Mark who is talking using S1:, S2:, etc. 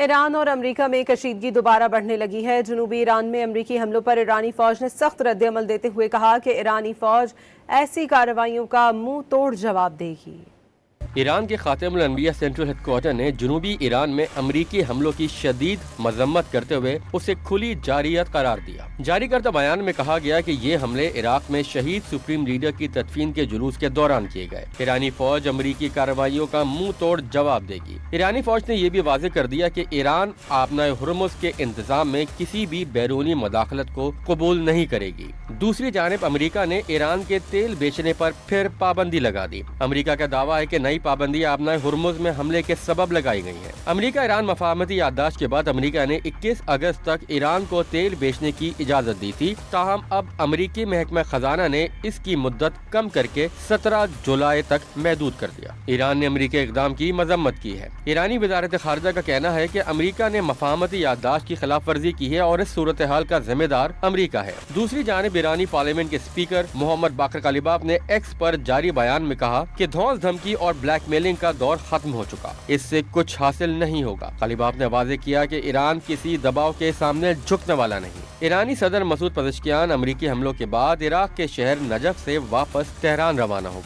S1: ایران اور امریکہ میں کشیدگی دوبارہ بڑھنے لگی ہے۔ جنوبی ایران میں امریکی حملوں پر ایرانی فوج نے سخت رد عمل دیتے ہوئے کہا کہ ایرانی فوج ایسی کارروائیوں کا منہ توڑ جواب دے گی۔
S2: ایران کے خاتم الانبیاء سینٹرل ہیڈ کوارٹر نے جنوبی ایران میں امریکی حملوں کی شدید مذمت کرتے ہوئے اسے کھلی جارحیت قرار دیا۔ جاری کردہ بیان میں کہا گیا کہ یہ حملے عراق میں شہید سپریم لیڈر کی تدفین کے جلوس کے دوران کیے گئے۔ ایرانی فوج امریکی کارروائیوں کا منہ توڑ جواب دے گی۔ ایرانی فوج نے یہ بھی واضح کر دیا کہ ایران آبنائے ہرمز کے انتظام میں کسی بھی بیرونی مداخلت کو قبول نہیں کرے گی۔ دوسری جانب امریکہ نے ایران کے تیل بیچنے پر پھر پابندی لگا دی۔ امریکہ کا دعویٰ ہے کہ نئی پابندی آبنائے ہرمز میں حملے کے سبب لگائی گئی ہیں۔ امریکہ ایران مفاہمتی یادداشت کے بعد امریکہ نے 21 اگست تک ایران کو تیل بیچنے کی اجازت دی تھی، تاہم اب امریکی محکمہ خزانہ نے اس کی مدت کم کر کے 17 جولائی تک محدود کر دیا۔ ایران نے امریکی اقدام کی مذمت کی ہے۔ ایرانی وزارت خارجہ کا کہنا ہے کہ امریکہ نے مفاہمتی یادداشت کی خلاف ورزی کی ہے اور اس صورتحال کا ذمہ دار امریکہ ہے۔ دوسری جانب ایرانی پارلیمنٹ کے اسپیکر محمد باقر کالیباف نے ایکس پر جاری بیان میں کہا کہ دھونس دھمکی اور بلیک میلنگ کا دور ختم ہو چکا، اس سے کچھ حاصل نہیں ہوگا۔ کالیباف نے واضح کیا کہ ایران کسی دباؤ کے سامنے جھکنے والا نہیں۔ ایرانی صدر مسعود پزشکیان امریکی حملوں کے بعد عراق کے شہر نجف سے واپس تہران روانہ ہو گئے۔